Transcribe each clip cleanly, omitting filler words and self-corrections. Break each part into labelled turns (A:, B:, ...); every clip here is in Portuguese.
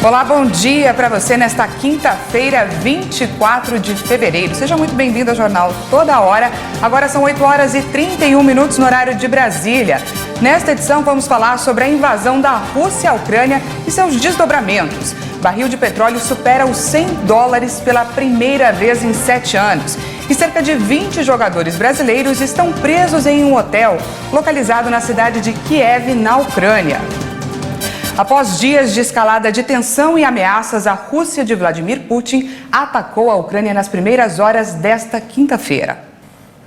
A: Olá, bom dia para você nesta quinta-feira, 24 de fevereiro. Seja muito bem-vindo ao Jornal Toda Hora. Agora são 8 horas e 31 minutos no horário de Brasília. Nesta edição vamos falar sobre a invasão da Rússia à Ucrânia e seus desdobramentos. Barril de petróleo supera os $100 pela primeira vez em 7 anos. E cerca de 20 jogadores brasileiros estão presos em um hotel localizado na cidade de Kiev, na Ucrânia. Após dias de escalada de tensão e ameaças, a Rússia de Vladimir Putin atacou a Ucrânia nas primeiras horas desta quinta-feira.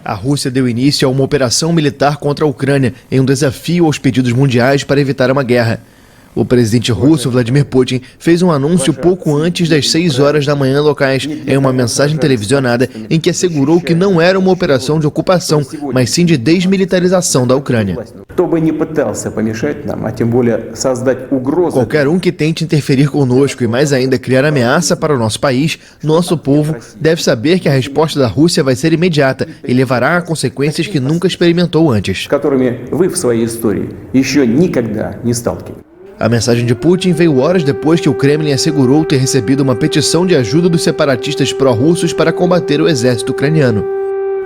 B: A Rússia deu início a uma operação militar contra a Ucrânia em um desafio aos pedidos mundiais para evitar uma guerra. O presidente russo Vladimir Putin fez um anúncio pouco antes das 6 horas da manhã locais, em uma mensagem televisionada em que assegurou que não era uma operação de ocupação, mas sim de desmilitarização da Ucrânia. Qualquer um que tente interferir conosco e mais ainda criar ameaça para o nosso país, nosso povo, deve saber que a resposta da Rússia vai ser imediata e levará a consequências que nunca experimentou antes. A mensagem de Putin veio horas depois que o Kremlin assegurou ter recebido uma petição de ajuda dos separatistas pró-russos para combater o exército ucraniano.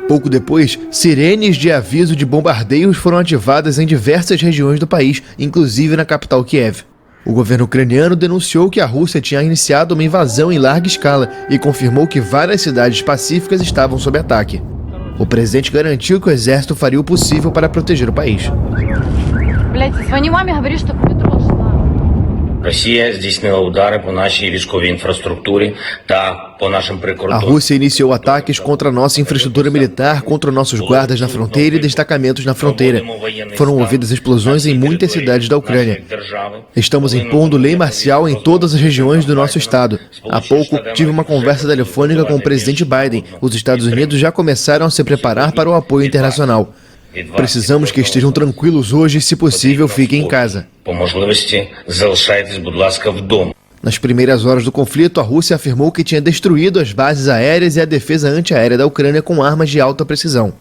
B: Pouco depois, sirenes de aviso de bombardeios foram ativadas em diversas regiões do país, inclusive na capital Kiev. O governo ucraniano denunciou que a Rússia tinha iniciado uma invasão em larga escala e confirmou que várias cidades pacíficas estavam sob ataque. O presidente garantiu que o exército faria o possível para proteger o país. A Rússia iniciou ataques contra a nossa infraestrutura militar, contra nossos guardas na fronteira e destacamentos na fronteira. Foram ouvidas explosões em muitas cidades da Ucrânia. Estamos impondo lei marcial em todas as regiões do nosso estado. Há pouco, tive uma conversa telefônica com o presidente Biden. Os Estados Unidos já começaram a se preparar para o apoio internacional. Precisamos que estejam tranquilos hoje e, se possível, fiquem em casa. Nas primeiras horas do conflito, a Rússia afirmou que tinha destruído as bases aéreas e a defesa antiaérea da Ucrânia com armas de alta precisão.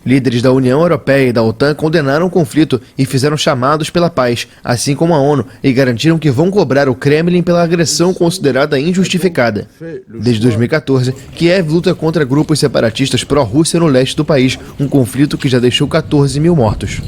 B: Líderes da União Europeia e da OTAN condenaram o conflito e fizeram chamados pela paz, assim como a ONU, e garantiram que vão cobrar o Kremlin pela agressão considerada injustificada. Desde 2014, Kiev luta contra grupos separatistas pró-Rússia no leste do país, um conflito que já deixou 14 mil mortos.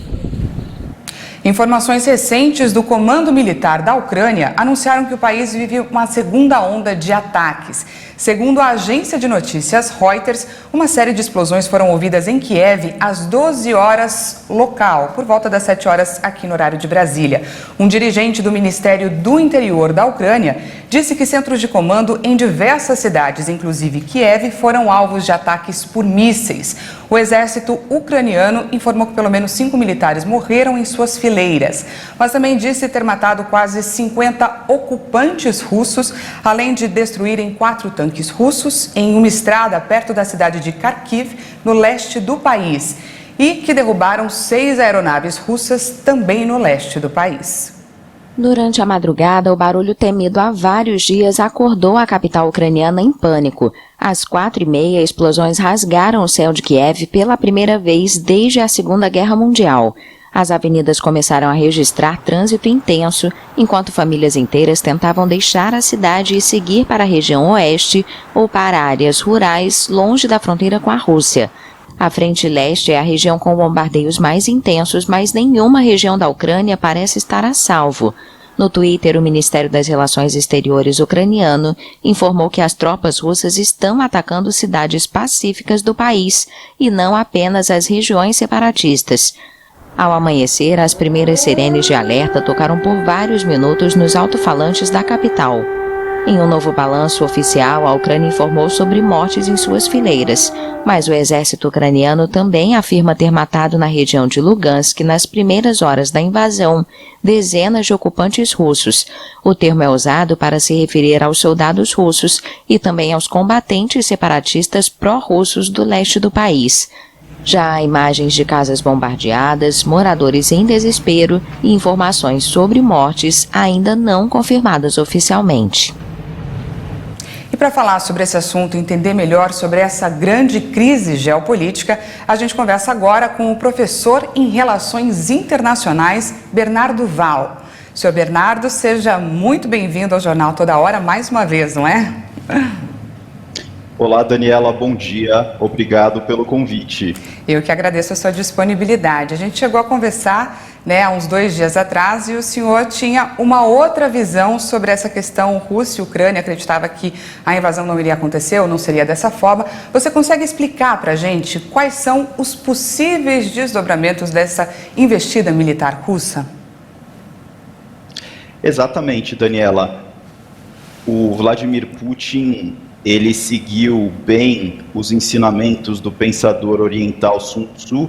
A: Informações recentes do Comando Militar da Ucrânia anunciaram que o país vive uma segunda onda de ataques. Segundo a agência de notícias Reuters, uma série de explosões foram ouvidas em Kiev às 12 horas local, por volta das 7 horas aqui no horário de Brasília. Um dirigente do Ministério do Interior da Ucrânia disse que centros de comando em diversas cidades, inclusive Kiev, foram alvos de ataques por mísseis. O exército ucraniano informou que pelo menos 5 militares morreram em suas fileiras, mas também disse ter matado quase 50 ocupantes russos, além de destruírem 4 tanques russos em uma estrada perto da cidade de Kharkiv, no leste do país, e que derrubaram 6 aeronaves russas também no leste do país.
C: Durante a madrugada, o barulho temido há vários dias acordou a capital ucraniana em pânico. Às 4h30, explosões rasgaram o céu de Kiev pela primeira vez desde a Segunda Guerra Mundial. As avenidas começaram a registrar trânsito intenso, enquanto famílias inteiras tentavam deixar a cidade e seguir para a região oeste ou para áreas rurais longe da fronteira com a Rússia. A frente leste é a região com bombardeios mais intensos, mas nenhuma região da Ucrânia parece estar a salvo. No Twitter, o Ministério das Relações Exteriores ucraniano informou que as tropas russas estão atacando cidades pacíficas do país e não apenas as regiões separatistas. Ao amanhecer, as primeiras sirenes de alerta tocaram por vários minutos nos alto-falantes da capital. Em um novo balanço oficial, a Ucrânia informou sobre mortes em suas fileiras, mas o exército ucraniano também afirma ter matado na região de Lugansk, nas primeiras horas da invasão, dezenas de ocupantes russos. O termo é usado para se referir aos soldados russos e também aos combatentes separatistas pró-russos do leste do país. Já há imagens de casas bombardeadas, moradores em desespero e informações sobre mortes ainda não confirmadas oficialmente.
A: E para falar sobre esse assunto e entender melhor sobre essa grande crise geopolítica, a gente conversa agora com o professor em Relações Internacionais, Bernardo Val. Senhor Bernardo, seja muito bem-vindo ao Jornal Toda Hora, mais uma vez, não é?
D: Olá, Daniela, bom dia. Obrigado pelo convite.
A: Eu que agradeço a sua disponibilidade. A gente chegou a conversar, há uns 2 dias atrás, e o senhor tinha uma outra visão sobre essa questão Rússia e Ucrânia, acreditava que a invasão não iria acontecer ou não seria dessa forma. Você consegue explicar para a gente quais são os possíveis desdobramentos dessa investida militar russa?
D: Exatamente, Daniela. O Vladimir Putin, ele seguiu bem os ensinamentos do pensador oriental Sun Tzu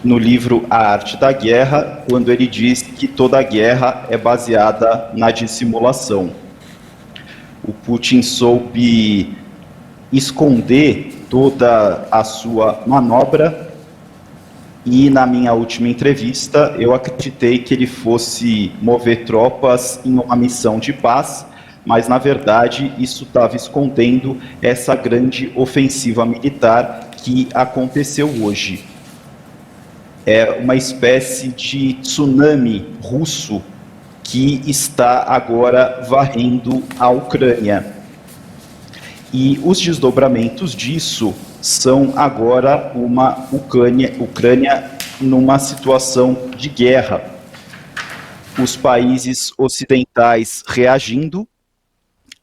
D: no livro A Arte da Guerra, quando ele diz que toda guerra é baseada na dissimulação. O Putin soube esconder toda a sua manobra e, na minha última entrevista, eu acreditei que ele fosse mover tropas em uma missão de paz, mas, na verdade, isso estava escondendo essa grande ofensiva militar que aconteceu hoje. É uma espécie de tsunami russo que está agora varrendo a Ucrânia. E os desdobramentos disso são agora uma Ucrânia numa situação de guerra. Os países ocidentais reagindo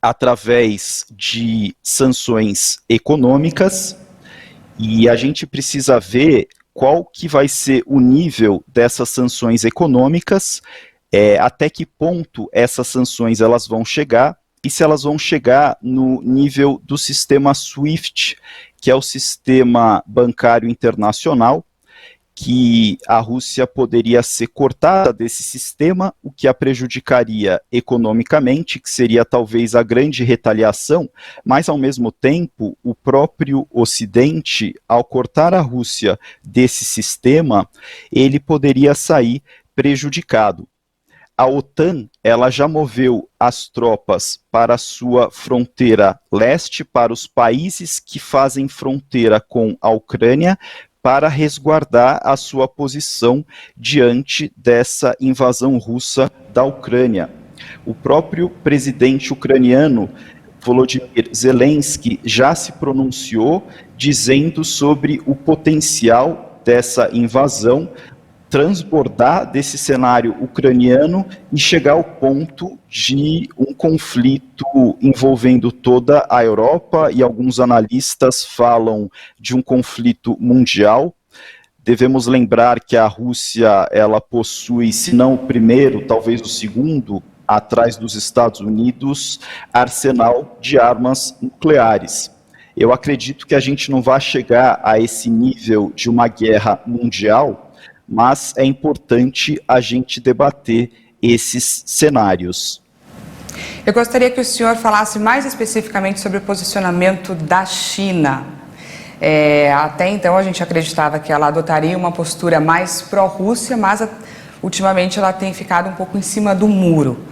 D: através de sanções econômicas, e a gente precisa ver qual que vai ser o nível dessas sanções econômicas, até que ponto essas sanções elas vão chegar, e se elas vão chegar no nível do sistema SWIFT, que é o sistema bancário internacional, que a Rússia poderia ser cortada desse sistema, o que a prejudicaria economicamente, que seria talvez a grande retaliação, mas ao mesmo tempo o próprio Ocidente, ao cortar a Rússia desse sistema, ele poderia sair prejudicado. A OTAN, ela já moveu as tropas para a sua fronteira leste, para os países que fazem fronteira com a Ucrânia, para resguardar a sua posição diante dessa invasão russa da Ucrânia. O próprio presidente ucraniano, Volodymyr Zelensky, já se pronunciou dizendo sobre o potencial dessa invasão transbordar desse cenário ucraniano e chegar ao ponto de um conflito envolvendo toda a Europa, e alguns analistas falam de um conflito mundial. Devemos lembrar que a Rússia, ela possui, se não o primeiro, talvez o segundo, atrás dos Estados Unidos, arsenal de armas nucleares. Eu acredito que a gente não vai chegar a esse nível de uma guerra mundial, mas é importante a gente debater esses cenários.
A: Eu gostaria que o senhor falasse mais especificamente sobre o posicionamento da China. Até então a gente acreditava que ela adotaria uma postura mais pró-Rússia, mas ultimamente ela tem ficado um pouco em cima do muro.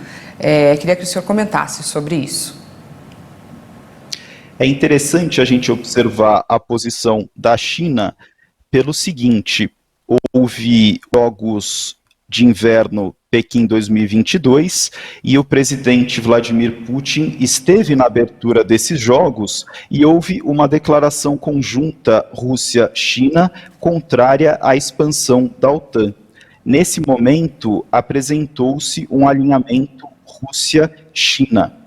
A: Queria que o senhor comentasse sobre isso.
D: É interessante a gente observar a posição da China pelo seguinte: houve Jogos de Inverno Pequim 2022 e o presidente Vladimir Putin esteve na abertura desses Jogos e houve uma declaração conjunta Rússia-China contrária à expansão da OTAN. Nesse momento, apresentou-se um alinhamento Rússia-China.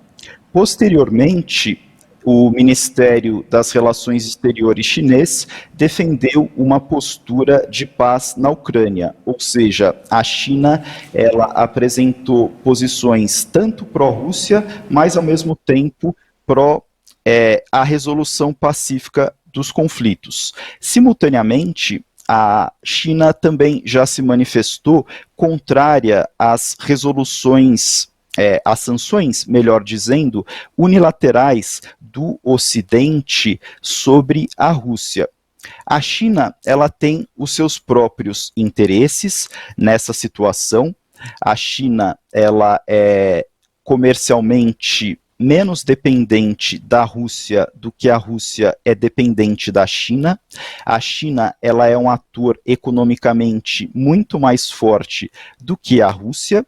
D: Posteriormente, o Ministério das Relações Exteriores chinês defendeu uma postura de paz na Ucrânia, ou seja, a China ela apresentou posições tanto pró-Rússia, mas ao mesmo tempo pró a resolução pacífica dos conflitos. Simultaneamente, a China também já se manifestou contrária às resoluções, as sanções, melhor dizendo, unilaterais do Ocidente sobre a Rússia. A China, ela tem os seus próprios interesses nessa situação. A China, ela é comercialmente menos dependente da Rússia do que a Rússia é dependente da China. A China, ela é um ator economicamente muito mais forte do que a Rússia.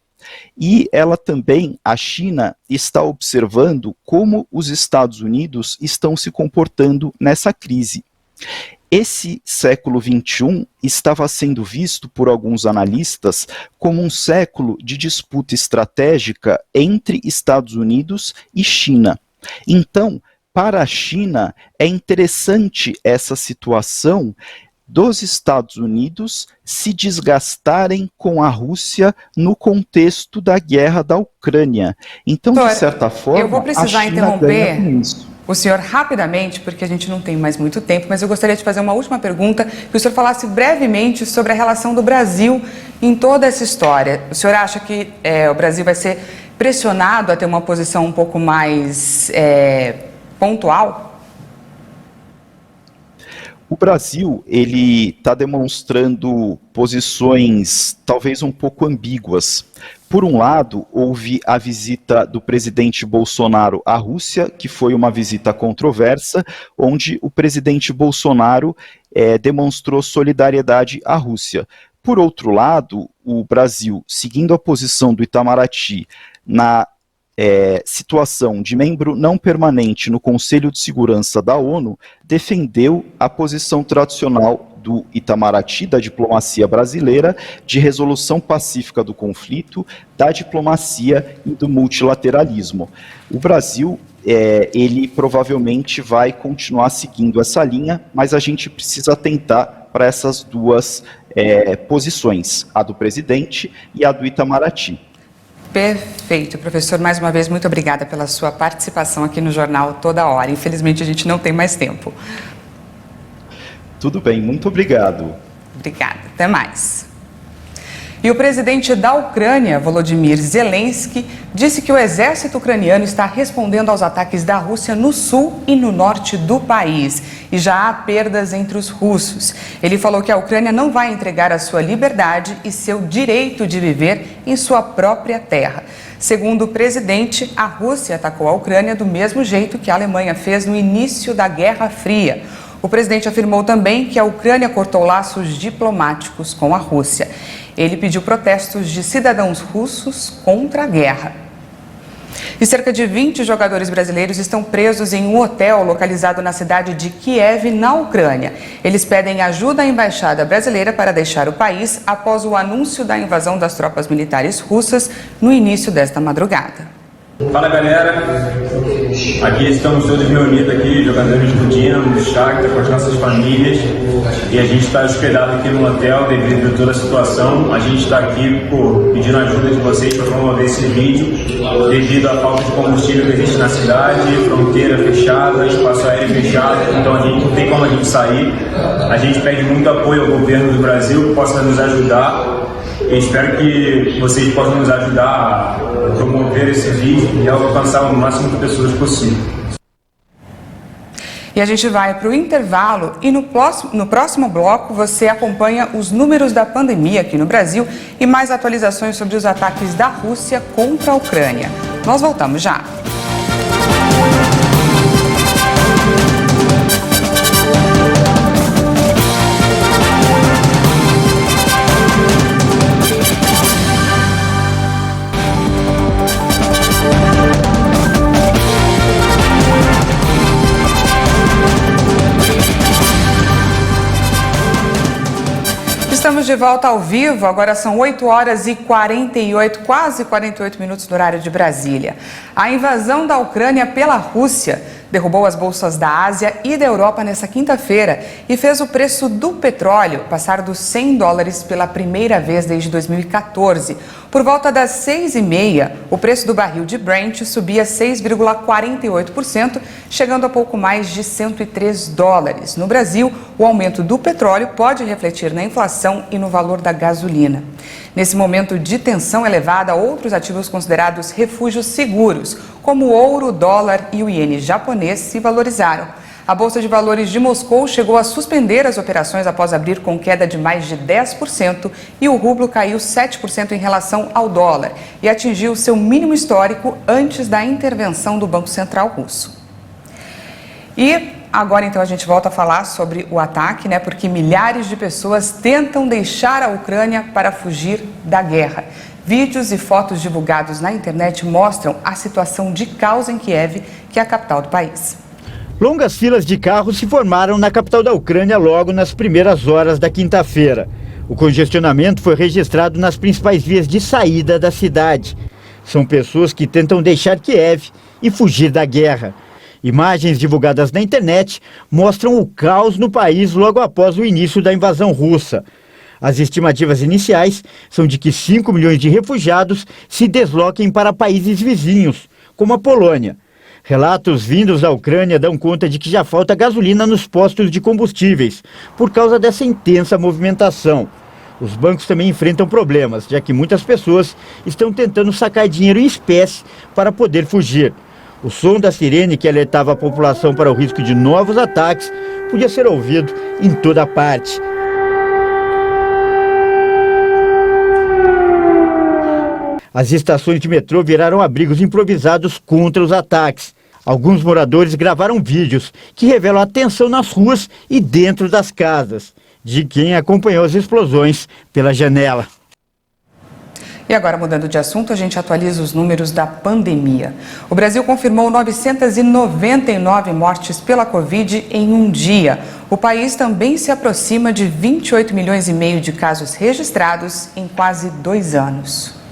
D: E ela também, a China, está observando como os Estados Unidos estão se comportando nessa crise. Esse século XXI estava sendo visto por alguns analistas como um século de disputa estratégica entre Estados Unidos e China. Então, para a China, é interessante essa situação dos Estados Unidos se desgastarem com a Rússia no contexto da guerra da Ucrânia. Então, de certa forma,
A: eu vou precisar
D: a China
A: interromper
D: ganha com isso.
A: O senhor rapidamente, porque a gente não tem mais muito tempo, mas eu gostaria de fazer uma última pergunta, que o senhor falasse brevemente sobre a relação do Brasil em toda essa história. O senhor acha que o Brasil vai ser pressionado a ter uma posição um pouco mais pontual?
D: O Brasil, ele está demonstrando posições talvez um pouco ambíguas. Por um lado, houve a visita do presidente Bolsonaro à Rússia, que foi uma visita controversa, onde o presidente Bolsonaro demonstrou solidariedade à Rússia. Por outro lado, o Brasil, seguindo a posição do Itamaraty na situação de membro não permanente no Conselho de Segurança da ONU, defendeu a posição tradicional do Itamaraty, da diplomacia brasileira, de resolução pacífica do conflito, da diplomacia e do multilateralismo. O Brasil, ele provavelmente vai continuar seguindo essa linha, mas a gente precisa atentar para essas duas posições, a do presidente e a do Itamaraty.
A: Perfeito, professor. Mais uma vez, muito obrigada pela sua participação aqui no Jornal Toda Hora. Infelizmente, a gente não tem mais tempo.
D: Tudo bem, muito obrigado.
A: Obrigada, até mais. E o presidente da Ucrânia, Volodymyr Zelensky, disse que o exército ucraniano está respondendo aos ataques da Rússia no sul e no norte do país. E já há perdas entre os russos. Ele falou que a Ucrânia não vai entregar a sua liberdade e seu direito de viver em sua própria terra. Segundo o presidente, a Rússia atacou a Ucrânia do mesmo jeito que a Alemanha fez no início da Guerra Fria. O presidente afirmou também que a Ucrânia cortou laços diplomáticos com a Rússia. Ele pediu protestos de cidadãos russos contra a guerra. E cerca de 20 jogadores brasileiros estão presos em um hotel localizado na cidade de Kiev, na Ucrânia. Eles pedem ajuda à embaixada brasileira para deixar o país após o anúncio da invasão das tropas militares russas no início desta madrugada.
E: Fala galera, aqui estamos todos reunidos aqui, jogadores do Dinamo, do Shakhtar, com as nossas famílias, e a gente está hospedado aqui no hotel devido a toda a situação. A gente está aqui pedindo ajuda de vocês para promover esse vídeo devido à falta de combustível que existe na cidade, fronteira fechada, espaço aéreo fechado, então a gente não tem como a gente sair. A gente pede muito apoio ao governo do Brasil que possa nos ajudar. Eu espero que vocês possam nos ajudar a promover esse vídeo e alcançar o máximo de pessoas possível.
A: E a gente vai para o intervalo e no próximo bloco você acompanha os números da pandemia aqui no Brasil e mais atualizações sobre os ataques da Rússia contra a Ucrânia. Nós voltamos já. Estamos de volta ao vivo, agora são 8 horas e 48, quase 48 minutos do horário de Brasília. A invasão da Ucrânia pela Rússia derrubou as bolsas da Ásia e da Europa nesta quinta-feira e fez o preço do petróleo passar dos $100 pela primeira vez desde 2014. Por volta das 6h30, o preço do barril de Brent subia 6,48%, chegando a pouco mais de $103. No Brasil, o aumento do petróleo pode refletir na inflação e no valor da gasolina. Nesse momento de tensão elevada, outros ativos considerados refúgios seguros, como o ouro, o dólar e o iene japonês, se valorizaram. A Bolsa de Valores de Moscou chegou a suspender as operações após abrir com queda de mais de 10% e o rublo caiu 7% em relação ao dólar e atingiu seu mínimo histórico antes da intervenção do Banco Central russo. E Agora, então, a gente volta a falar sobre o ataque, né? Porque milhares de pessoas tentam deixar a Ucrânia para fugir da guerra. Vídeos e fotos divulgados na internet mostram a situação de caos em Kiev, que é a capital do país.
F: Longas filas de carros se formaram na capital da Ucrânia logo nas primeiras horas da quinta-feira. O congestionamento foi registrado nas principais vias de saída da cidade. São pessoas que tentam deixar Kiev e fugir da guerra. Imagens divulgadas na internet mostram o caos no país logo após o início da invasão russa. As estimativas iniciais são de que 5 milhões de refugiados se desloquem para países vizinhos, como a Polônia. Relatos vindos da Ucrânia dão conta de que já falta gasolina nos postos de combustíveis, por causa dessa intensa movimentação. Os bancos também enfrentam problemas, já que muitas pessoas estão tentando sacar dinheiro em espécie para poder fugir. O som da sirene que alertava a população para o risco de novos ataques podia ser ouvido em toda parte. As estações de metrô viraram abrigos improvisados contra os ataques. Alguns moradores gravaram vídeos que revelam a tensão nas ruas e dentro das casas, de quem acompanhou as explosões pela janela.
A: E agora, mudando de assunto, a gente atualiza os números da pandemia. O Brasil confirmou 999 mortes pela Covid em um dia. O país também se aproxima de 28 milhões e meio de casos registrados em quase 2 anos.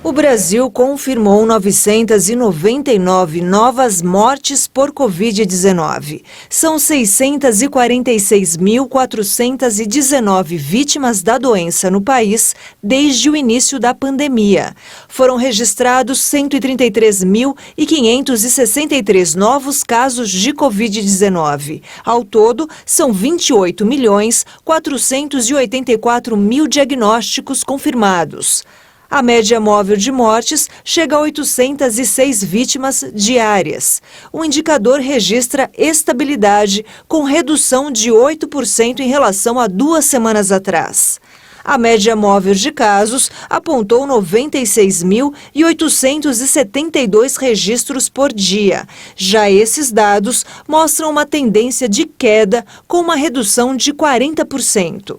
G: O Brasil confirmou 999 novas mortes por Covid-19. São 646.419 vítimas da doença no país desde o início da pandemia. Foram registrados 133.563 novos casos de Covid-19. Ao todo, são 28.484.000 diagnósticos confirmados. A média móvel de mortes chega a 806 vítimas diárias. O indicador registra estabilidade, com redução de 8% em relação a 2 semanas atrás. A média móvel de casos apontou 96.872 registros por dia. Já esses dados mostram uma tendência de queda, com uma redução de 40%.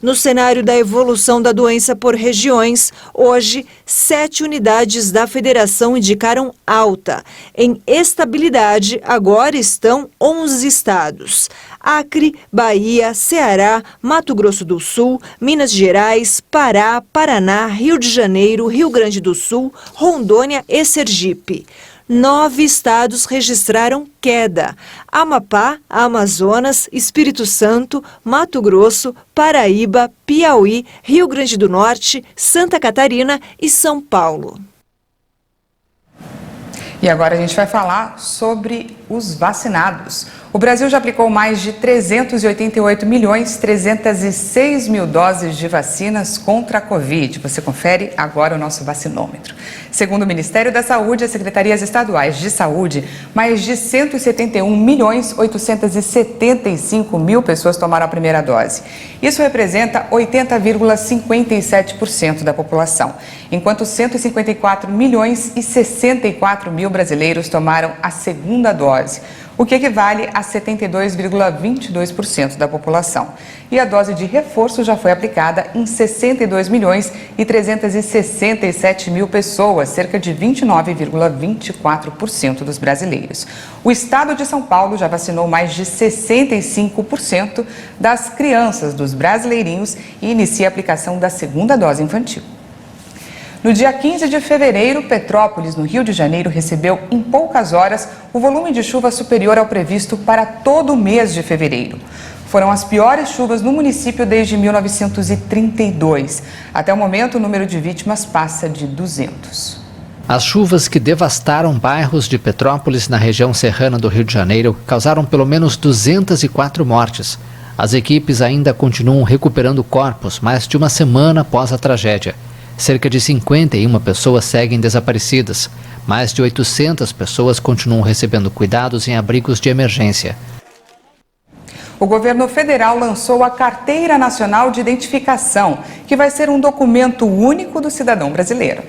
G: No cenário da evolução da doença por regiões, hoje, 7 unidades da federação indicaram alta. Em estabilidade, agora estão 11 estados: Acre, Bahia, Ceará, Mato Grosso do Sul, Minas Gerais, Pará, Paraná, Rio de Janeiro, Rio Grande do Sul, Rondônia e Sergipe. 9 estados registraram queda: Amapá, Amazonas, Espírito Santo, Mato Grosso, Paraíba, Piauí, Rio Grande do Norte, Santa Catarina e São Paulo.
A: E agora a gente vai falar sobre os vacinados. O Brasil já aplicou mais de 388.306.000 doses de vacinas contra a Covid. Você confere agora o nosso vacinômetro. Segundo o Ministério da Saúde e as secretarias estaduais de saúde, mais de 171.875.000 pessoas tomaram a primeira dose. Isso representa 80,57% da população, enquanto 154.064.000 brasileiros tomaram a segunda dose, o que equivale a 72,22% da população. E a dose de reforço já foi aplicada em 62.367.000 pessoas, cerca de 29,24% dos brasileiros. O estado de São Paulo já vacinou mais de 65% das crianças dos brasileirinhos e inicia a aplicação da segunda dose infantil. No dia 15 de fevereiro, Petrópolis, no Rio de Janeiro, recebeu em poucas horas o volume de chuva superior ao previsto para todo o mês de fevereiro. Foram as piores chuvas no município desde 1932. Até o momento, o número de vítimas passa de 200.
H: As chuvas que devastaram bairros de Petrópolis, na região serrana do Rio de Janeiro, causaram pelo menos 204 mortes. As equipes ainda continuam recuperando corpos mais de uma semana após a tragédia. Cerca de 51 pessoas seguem desaparecidas. Mais de 800 pessoas continuam recebendo cuidados em abrigos de emergência.
A: O governo federal lançou a Carteira Nacional de Identificação, que vai ser um documento único do cidadão brasileiro.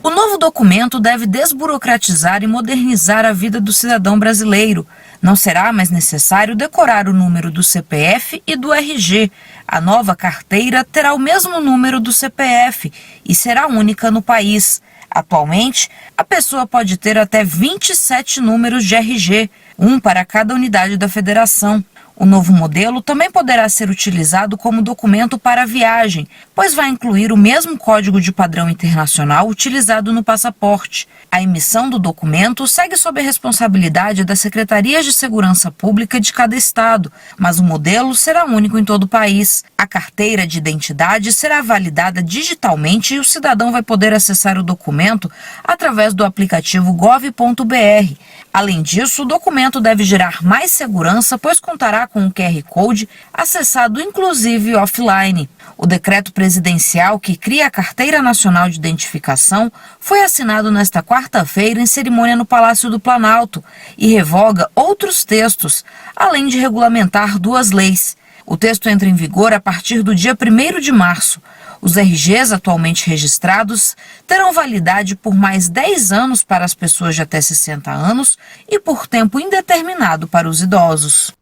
I: O novo documento deve desburocratizar e modernizar a vida do cidadão brasileiro. Não será mais necessário decorar o número do CPF e do RG. A nova carteira terá o mesmo número do CPF e será única no país. Atualmente, a pessoa pode ter até 27 números de RG, um para cada unidade da federação. O novo modelo também poderá ser utilizado como documento para viagem, pois vai incluir o mesmo código de padrão internacional utilizado no passaporte. A emissão do documento segue sob a responsabilidade das Secretarias de Segurança Pública de cada estado, mas o modelo será único em todo o país. A carteira de identidade será validada digitalmente e o cidadão vai poder acessar o documento através do aplicativo gov.br. Além disso, o documento deve gerar mais segurança, pois contará com um QR Code acessado inclusive offline. O decreto presidencial que cria a Carteira Nacional de Identificação foi assinado nesta quarta-feira em cerimônia no Palácio do Planalto e revoga outros textos, além de regulamentar 2 leis. O texto entra em vigor a partir do dia 1º de março. Os RGs atualmente registrados terão validade por mais 10 anos para as pessoas de até 60 anos e por tempo indeterminado para os idosos.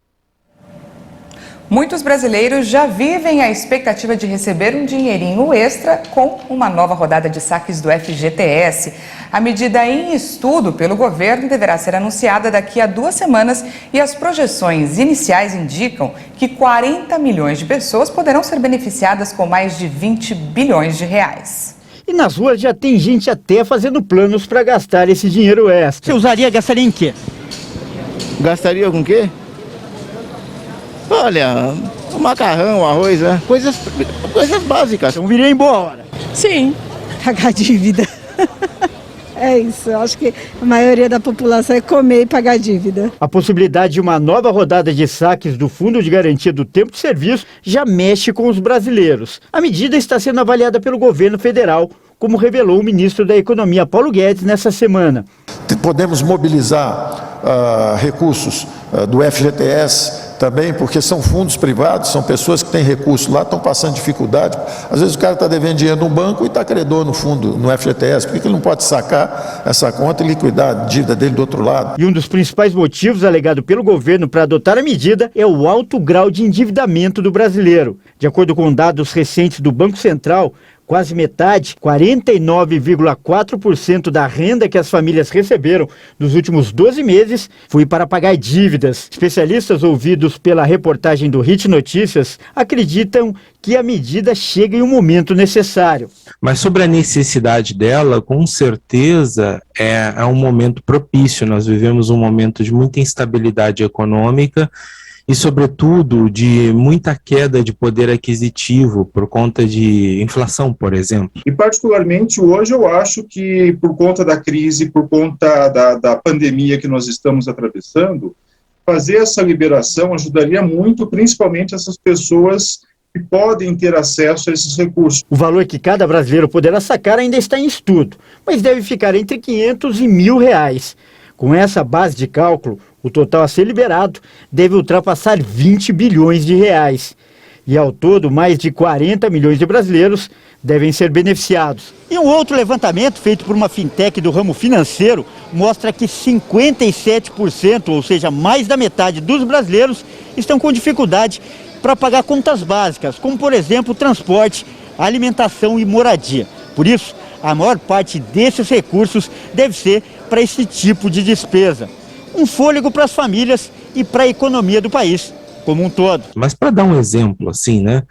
A: Muitos brasileiros já vivem a expectativa de receber um dinheirinho extra com uma nova rodada de saques do FGTS. A medida em estudo pelo governo deverá ser anunciada daqui a 2 semanas e as projeções iniciais indicam que 40 milhões de pessoas poderão ser beneficiadas com mais de 20 bilhões de reais.
F: E nas ruas já tem gente até fazendo planos para gastar esse dinheiro extra. Você gastaria em quê?
J: Gastaria com o quê? Olha, um macarrão, arroz, né? Coisas básicas.
F: Então viria em boa hora.
K: Sim, pagar dívida. É isso, acho que a maioria da população é comer e pagar dívida.
F: A possibilidade de uma nova rodada de saques do Fundo de Garantia do Tempo de Serviço já mexe com os brasileiros. A medida está sendo avaliada pelo governo federal, como revelou o ministro da Economia, Paulo Guedes, nessa semana.
L: Podemos mobilizar recursos do FGTS também, porque são fundos privados, são pessoas que têm recursos lá, estão passando dificuldade. Às vezes o cara está devendo dinheiro no banco e está credor no fundo, no FGTS. Por que ele não pode sacar essa conta e liquidar a dívida dele do outro lado?
F: E um dos principais motivos alegado pelo governo para adotar a medida é o alto grau de endividamento do brasileiro. De acordo com dados recentes do Banco Central, quase metade, 49,4% da renda que as famílias receberam nos últimos 12 meses foi para pagar dívidas. Especialistas ouvidos pela reportagem do Hit Notícias acreditam que a medida chega em um momento necessário.
M: Mas sobre a necessidade dela, com certeza é um momento propício. Nós vivemos um momento de muita instabilidade econômica e, sobretudo, de muita queda de poder aquisitivo por conta de inflação, por exemplo.
N: E, particularmente, hoje eu acho que, por conta da crise, por conta da pandemia que nós estamos atravessando, fazer essa liberação ajudaria muito, principalmente essas pessoas que podem ter acesso a esses recursos.
F: O valor que cada brasileiro poderá sacar ainda está em estudo, mas deve ficar entre R$500 e R$1.000. Com essa base de cálculo, o total a ser liberado deve ultrapassar 20 bilhões de reais. E ao todo, mais de 40 milhões de brasileiros devem ser beneficiados. E um outro levantamento feito por uma fintech do ramo financeiro mostra que 57%, ou seja, mais da metade dos brasileiros, estão com dificuldade para pagar contas básicas, como por exemplo transporte, alimentação e moradia. Por isso, a maior parte desses recursos deve ser para esse tipo de despesa. Um fôlego para as famílias e para a economia do país como um todo.
M: Mas para dar um exemplo assim, né?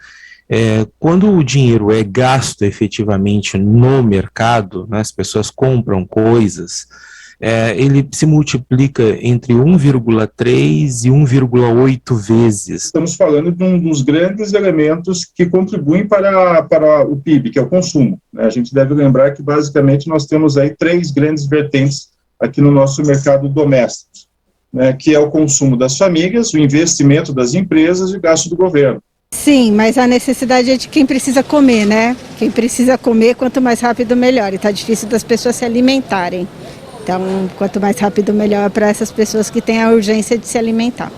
M: Quando o dinheiro é gasto efetivamente no mercado, né, as pessoas compram coisas, ele se multiplica entre 1,3 e 1,8 vezes.
N: Estamos falando de um dos grandes elementos que contribuem para o PIB, que é o consumo. A gente deve lembrar que basicamente nós temos aí 3 grandes vertentes aqui no nosso mercado doméstico, né, que é o consumo das famílias, o investimento das empresas e o gasto do governo.
K: Sim, mas a necessidade é de quem precisa comer, né? Quem precisa comer, quanto mais rápido, melhor. E está difícil das pessoas se alimentarem. Então, quanto mais rápido, melhor para essas pessoas que têm a urgência de se alimentar.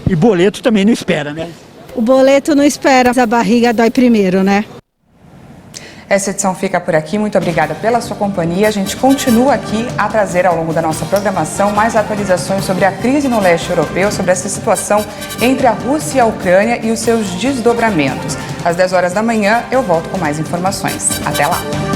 F: E boleto também não espera, né?
K: O boleto não espera, mas a barriga dói primeiro, né?
A: Essa edição fica por aqui. Muito obrigada pela sua companhia. A gente continua aqui a trazer ao longo da nossa programação mais atualizações sobre a crise no leste europeu, sobre essa situação entre a Rússia e a Ucrânia e os seus desdobramentos. Às 10 horas da manhã eu volto com mais informações. Até lá!